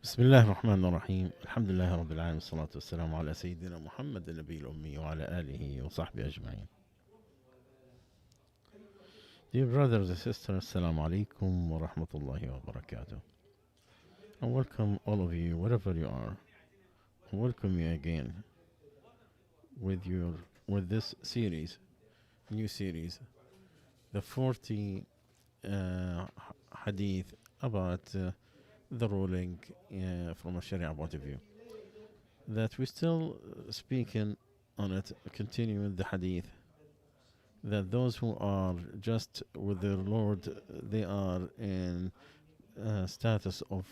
بسم الله الرحمن الرحيم الحمد لله رب العالمين والصلاة والسلام على سيدنا محمد النبي الأمي وعلى آله وصحبه أجمعين. Dear brothers and sisters, Assalamu alaikum wa rahmatullahi wa barakatuh. I welcome all of you wherever you are. I welcome you again with this series, new series, the 40 hadith about the ruling from a Sharia point of view. That we're still speaking on it, continuing the hadith, that those who are just with their Lord, they are in status of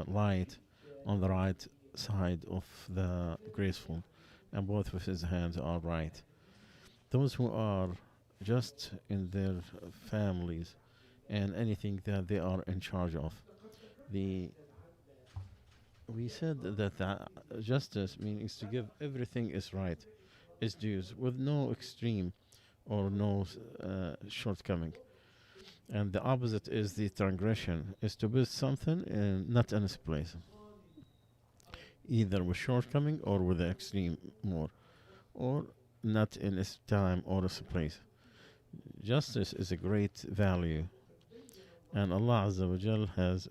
light on the right side of the graceful, and both of his hands are right. Those who are just in their families and anything that they are in charge of, we said that justice means to give everything is right, is dues, with no extreme or no shortcoming. And the opposite is the transgression, is to build something not in its place, either with shortcoming or with the extreme more, or not in its time or its place. Justice is a great value, and Allah Azza wa Jal has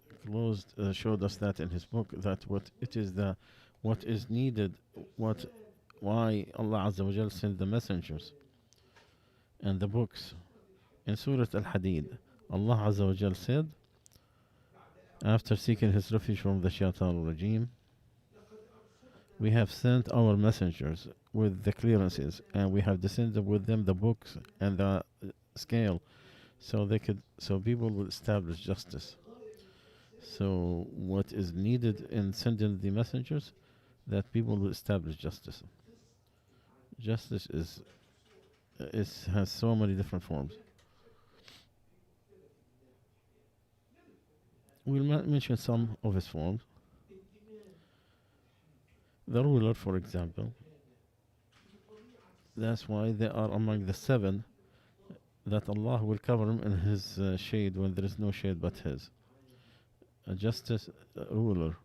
showed us that in His book, that what is needed, why Allah Azza wa Jal sent the messengers and the books. In Surah Al-Hadid, Allah Azza wa Jal said, after seeking His refuge from the Shaitan regime, we have sent our messengers with the clearances, and we have descended with them the books and the scale, so people will establish justice. So what is needed in sending the messengers, that people will establish justice. Justice has so many different forms. We'll mention some of its forms. The ruler, for example, that's why they are among the 7 that Allah will cover him in His shade when there is no shade but His. A justice ruler.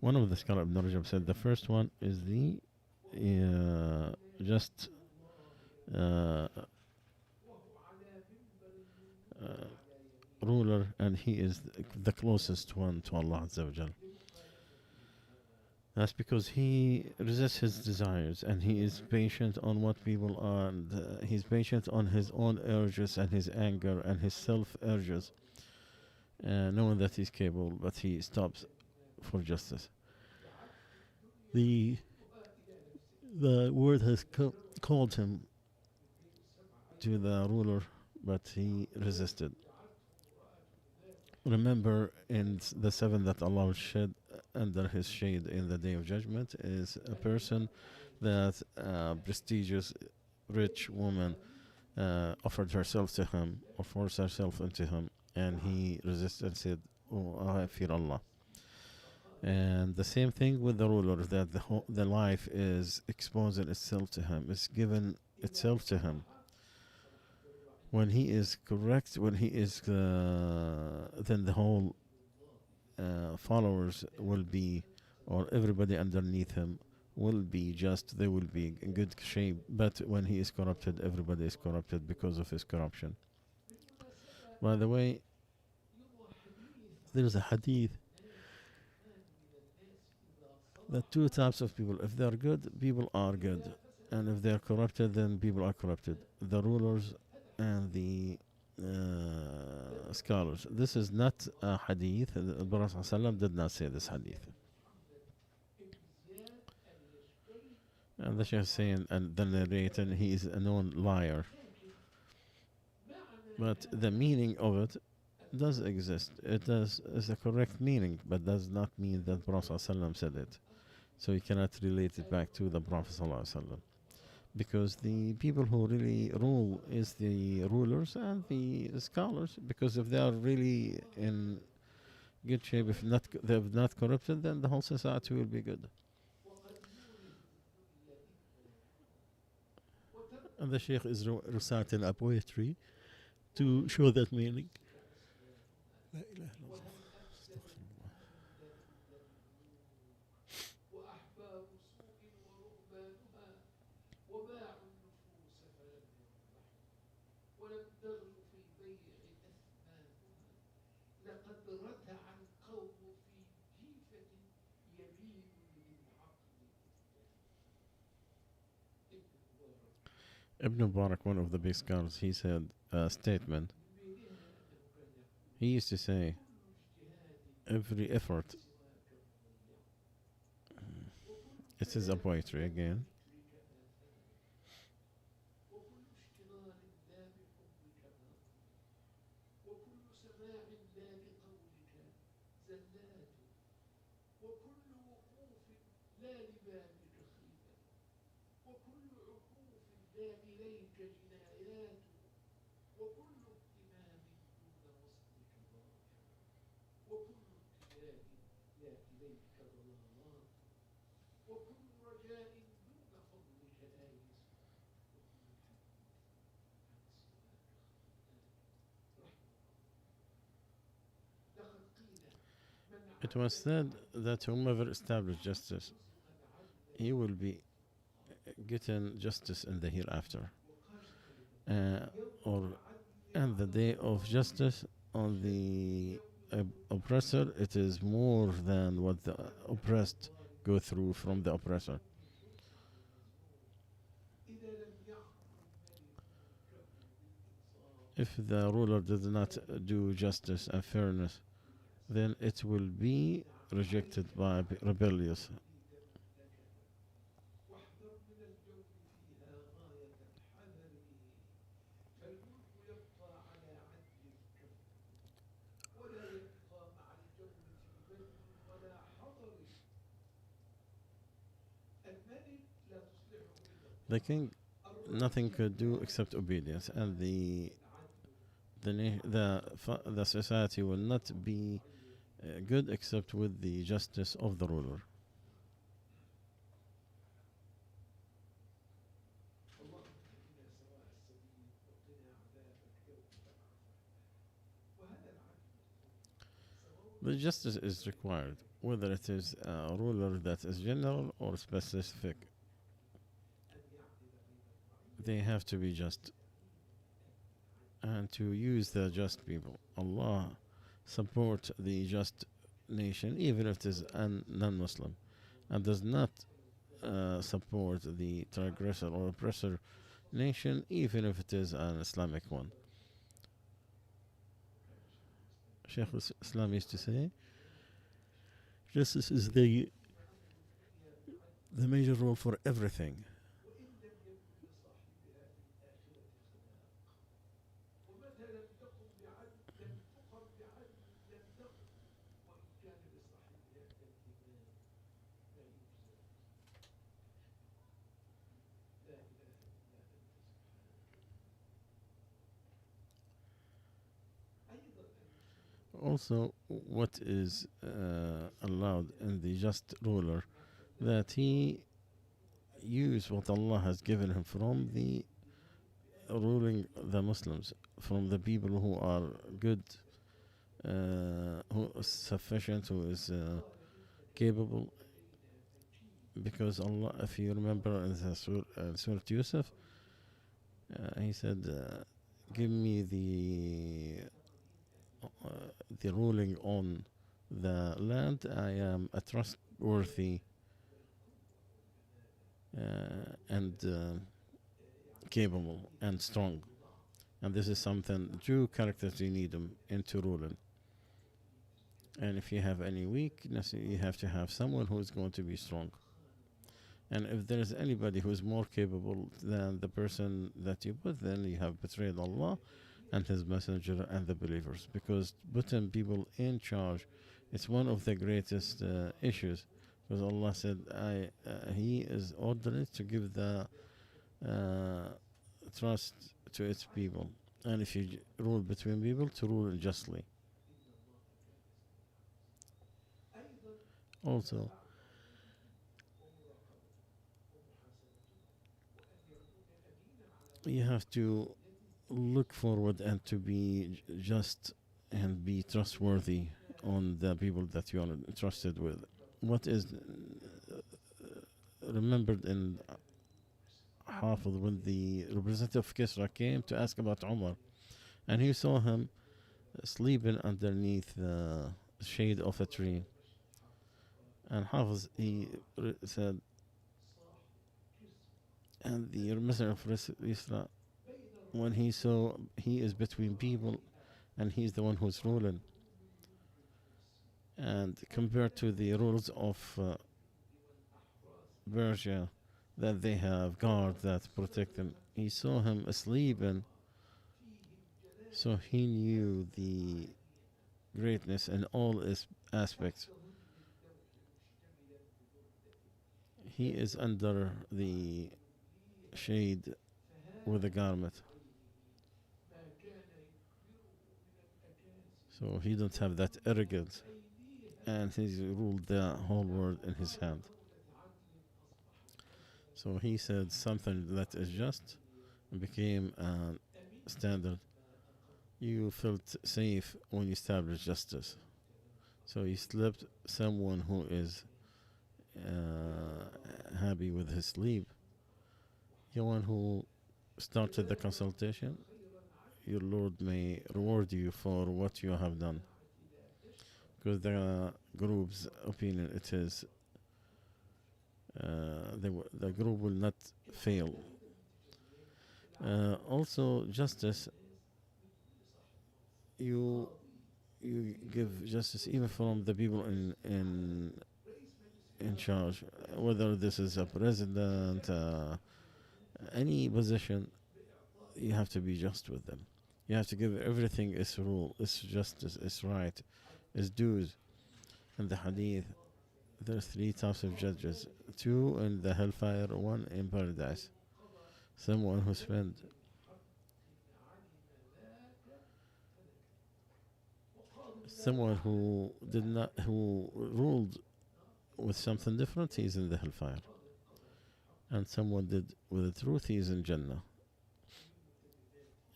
One of the scholars, Ibn Rajab, said the first one is the just ruler, and he is the closest one to Allah Azza wa Jal. That's because he resists his desires, and he is patient on what people are, and he's patient on his own urges and his anger and his self-urges, knowing that he's capable, but he stops for justice. The word has called him to the ruler, but he resisted. Remember, in the 7 that Allah will shed under His shade in the Day of Judgment is a person that prestigious, rich woman offered herself to him or forced herself into him, and he resisted and said, "Oh, I fear Allah." And the same thing with the ruler, that the life is exposing itself to him, it's given itself to him. When he is correct, when he is, then the whole followers will be, or everybody underneath him will be just, they will be in good shape. But when he is corrupted, everybody is corrupted because of his corruption. By the way, there is a hadith that 2 types of people, if they are good, people are good, and if they are corrupted, then people are corrupted. The rulers and the scholars. This is not a hadith. The Prophet ﷺ did not say this hadith. And the Shaykh is saying, and the narrator, he is a known liar. But the meaning of it does exist. It is a correct meaning, but does not mean that Prophet ﷺ said it. So you cannot relate it back to the Prophet ﷺ. Because the people who really rule is the rulers and the scholars. Because if they are really in good shape, if not they're not corrupted, then the whole society will be good. And the Sheikh is reciting a poetry to show that meaning. لا إله إلا الله. استغفر الله. Ibn Mubarak, one of the big scholars, he said a statement. He used to say, every effort, it is a poetry again. It was said that whomever established justice, he will be getting justice in the hereafter. Or and the day of justice on the oppressor, it is more than what the oppressed go through from the oppressor. If the ruler does not do justice and fairness, then it will be rejected by rebellious. The king, nothing could do except obedience, and the society will not be good except with the justice of the ruler. The justice is required, whether it is a ruler that is general or specific. They have to be just and to use the just people. Allah support the just nation even if it is a non-Muslim, and does not support the transgressor or oppressor nation even if it is an Islamic one. Shaykh Islam used to say, justice is the major rule for everything. Also, what is allowed in the just ruler, that he use what Allah has given him from the ruling the Muslims, from the people who are good, who is sufficient, who is capable. Because Allah, if you remember in the Surah Yusuf, he said, give me the ruling on the land. I am a trustworthy and capable and strong. And this is something, true characters, you need them into ruling. And if you have any weakness, you have to have someone who is going to be strong. And if there is anybody who is more capable than the person that you put, then you have betrayed Allah and His Messenger and the believers. Because putting people in charge, it's one of the greatest issues. Because Allah said, He is ordered to give the trust to its people. And if you rule between people, to rule justly. Also, you have to look forward and to be just and be trustworthy on the people that you are trusted with. What is remembered in Hafiz when the representative of Kisra came to ask about Umar, and he saw him sleeping underneath the shade of a tree. And Hafiz, he said, and the messenger of Isra, when he saw he is between people and he's the one who's ruling, and compared to the rules of Persia, that they have guards that protect them, he saw him asleep, and so he knew the greatness in all its aspects. He is under the shade with a garment, so he don't have that arrogance, and he's ruled the whole world in his hand. So he said something that is just and became a standard. You felt safe when you established justice. So you slept someone who is happy with his sleep. The one who started the consultation, your Lord may reward you for what you have done. Because the group's opinion, it is the group will not fail. Also, justice, you give justice even from the people in charge, whether this is a president, any position, you have to be just with them. You have to give everything its rule, its justice, its right, its dues. In the hadith, there are 3 types of judges: 2 in the hellfire, 1 in paradise. Someone who spent someone who did not who ruled with something different, he's in the hellfire. And someone did with the truth, he's in Jannah.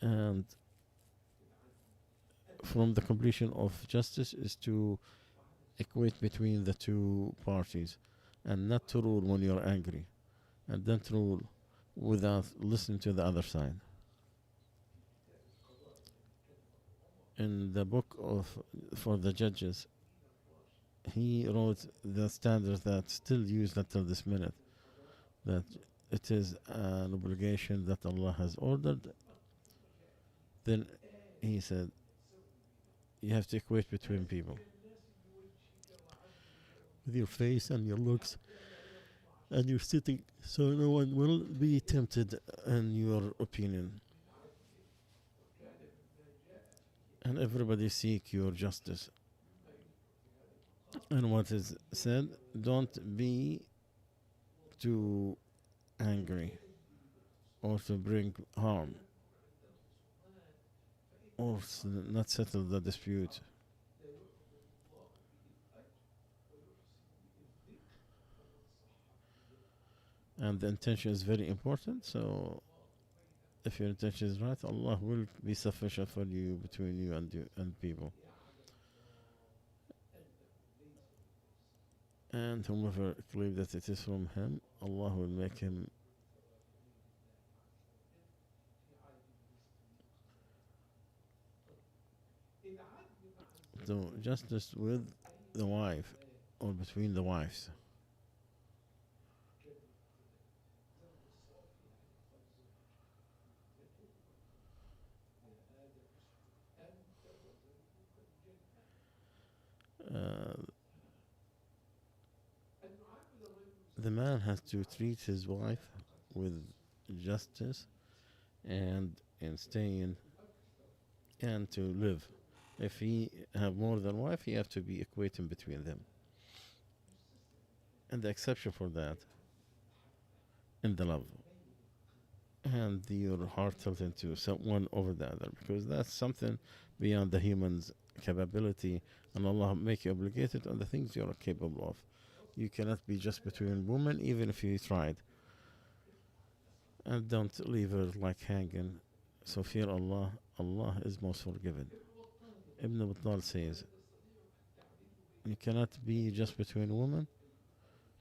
And from the completion of justice is to equate between the 2 parties, and not to rule when you're angry, and don't rule without listening to the other side. In the book of for the judges, he wrote the standards that still used until this minute, that it is an obligation that Allah has ordered. Then he said, you have to equate between people with your face and your looks and your sitting, so no one will be tempted in your opinion. And everybody seek your justice. And what is said, don't be too angry or to bring harm or not settle the dispute. And the intention is very important, so if your intention is right, Allah will be sufficient for you, between you and people. And whomever claims that it is from him, Allah will make him do justice with the wife or between the wives. The man has to treat his wife with justice and staying and to live. If he have more than wife, he have to be equating between them. And the exception for that, in the love, and your heart tilted to someone over the other, because that's something beyond the human's capability, and Allah make you obligated on the things you are capable of. You cannot be just between women, even if you tried. And don't leave her like hanging So fear Allah. Allah is most forgiving. Ibn Battal says, you cannot be just between women,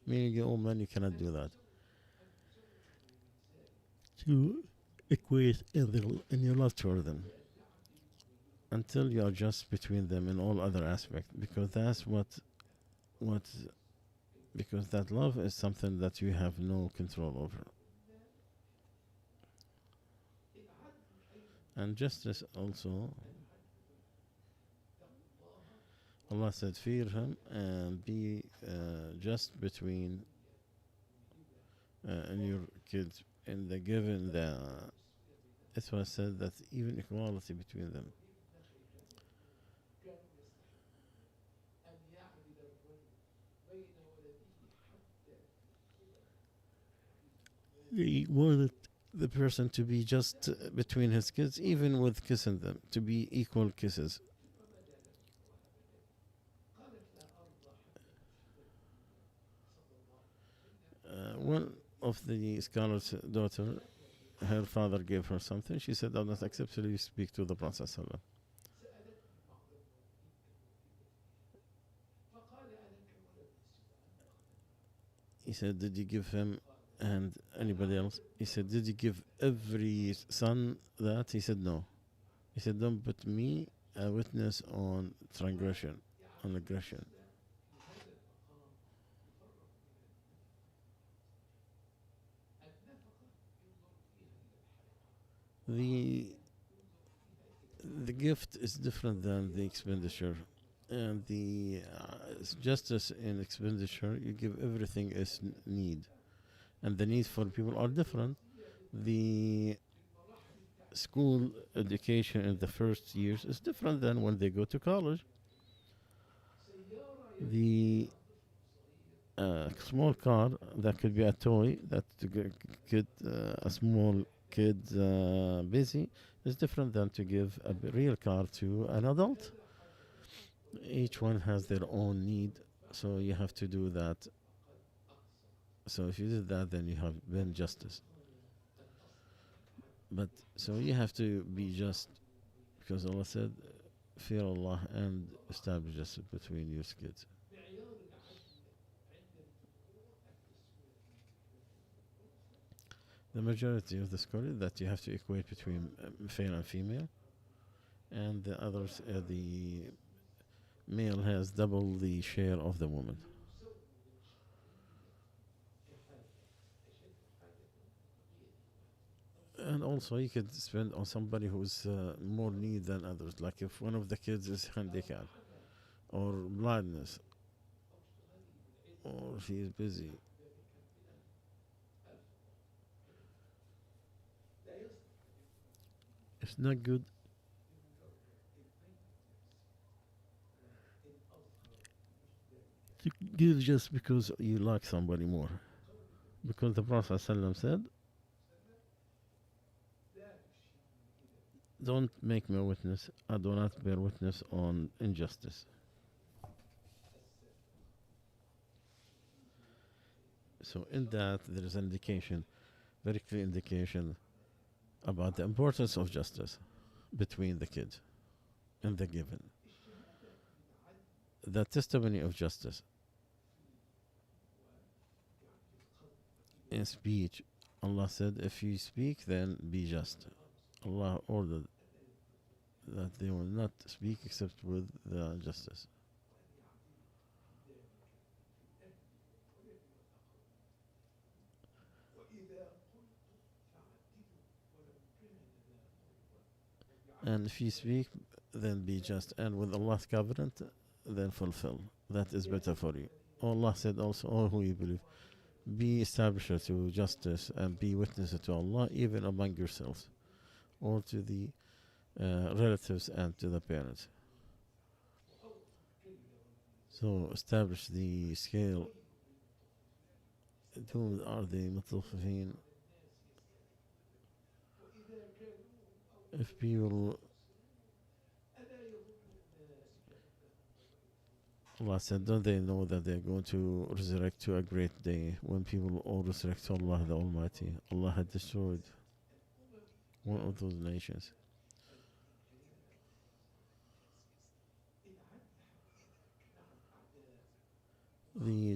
meaning a woman, you cannot do that. To equate in your love toward them until you are just between them in all other aspects, because that's what because that love is something that you have no control over. And justice also, Allah said, fear Him and be just between and your kids in the given the. It was said that even equality between them. He wanted the person to be just between his kids, even with kissing them, to be equal kisses. One of the scholars' daughter, her father gave her something. She said, "I'll not accept till you speak to the Prophet ﷺ." He said, "Did you give him and anybody else?" He said, "Did you give every son that?" He said, "No." He said, "Don't put me a witness on transgression, on aggression." The the gift is different than the expenditure, and the justice in expenditure, you give everything as need, and the needs for people are different. The school education in the first years is different than when they go to college. The small car that could be a toy that could a small kid busy is different than to give a real car to an adult. Each one has their own need, so you have to do that. So if you did that, then you have been justice. But so you have to be just, because Allah said, fear Allah and establish justice between your kids. The majority of the scholar that you have to equate between male and female, and the others, the male has double the share of the woman. And also, you could spend on somebody who's more need than others. Like if one of the kids is handicapped, or blindness, or he is busy. It's not good to give just because you like somebody more. Because the Prophet ﷺ said, don't make me a witness. I do not bear witness on injustice. So in that, there is an indication, very clear indication, about the importance of justice between the kids and the given. The testimony of justice in speech. Allah said, if you speak, then be just. Allah ordered that they will not speak except with the justice. And if you speak, then be just. And with Allah's covenant, then fulfill. That is better for you. Allah said also, all who you believe, be establisher to justice and be witnesses to Allah, even among yourselves, or to the relatives and to the parents. So establish the scale. Who are the mutaffifin? If people, Allah said, don't they know that they're going to resurrect to a great day when people all resurrect to Allah the Almighty? Allah had destroyed one of those nations.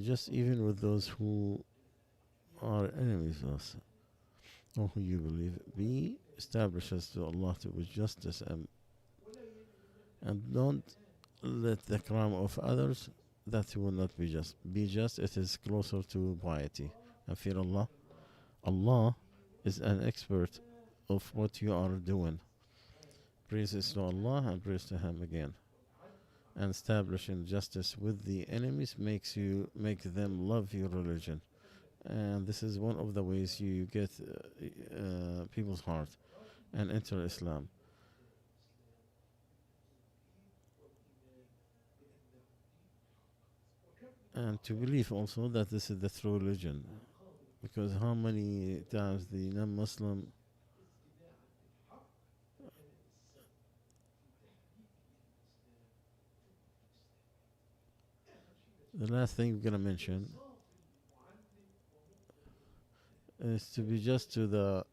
Just even with those who are enemies of us, or who you believe, be established as to Allah with justice, and don't let the crime of others that will not be just. Be just, it is closer to piety and fear Allah. Allah is an expert of what you are doing. Praises to Allah and praise to Him again. And establishing justice with the enemies make them love your religion. And this is one of the ways you get people's heart and enter Islam. And to believe also that this is the true religion. Because how many times the non-Muslim the last thing we're gonna mention is to be just to the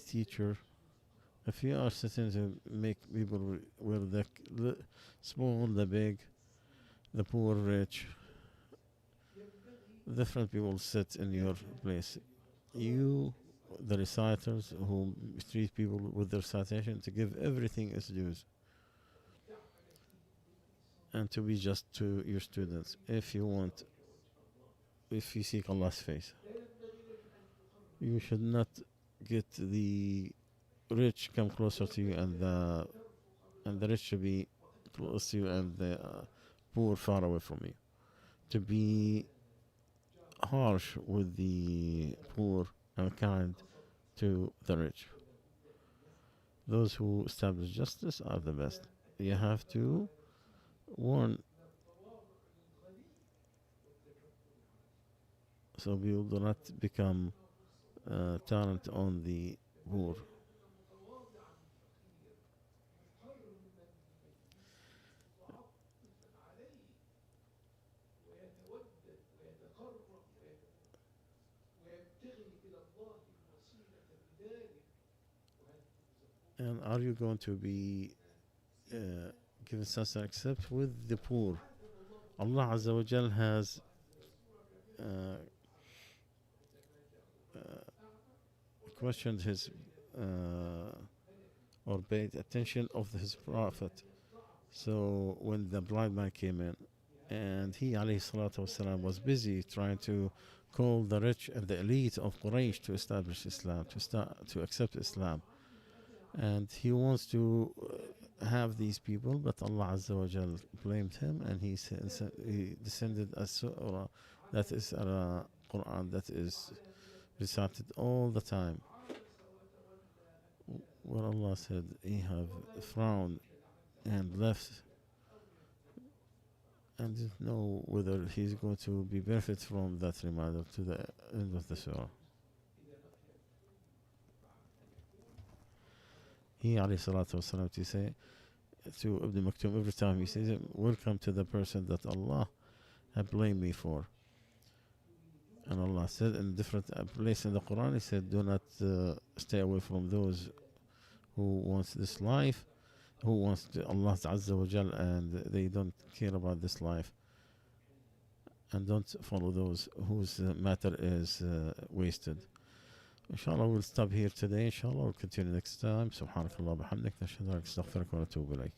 teacher. If you are sitting to make people with the small, the big, the poor, rich, different people sit in your place. You, the reciters who treat people with their recitation, to give everything its dues. And to be just to your students. If you seek Allah's face, you should not get the rich come closer to you, and the rich should be close to you, and the poor far away from you. To be harsh with the poor and kind to the rich. Those who establish justice are the best. You have to warn so people do not become tyrant on the poor. And are you going to be given such an accept with the poor? Allah Azza wa Jal has questioned his or paid attention of his prophet. So when the blind man came in, and he alayhi salatu wasalam was busy trying to call the rich and the elite of Quraysh to establish Islam, to accept Islam, and he wants to have these people, but Allah Azza wa Jal blamed him, and he descended a surah that is a Quran that is recited all the time, where Allah said he have frowned and left and didn't know whether he's going to be benefit from that reminder to the end of the surah. He alayhi salatu wasalam to say to Ibn Maktoum every time he says it, welcome to the person that Allah had blamed me for. And Allah said in different places in the Quran, He said, do not stay away from those who wants this life, who wants Allah Azza wa Jal, and they don't care about this life. And don't follow those whose matter is wasted. Inshallah, we'll stop here today. Inshallah, we'll continue next time. Subhanakallah bihamdik. Nashhadu an la ilaha illa anta, nastaghfiruka wa natubu ilayk.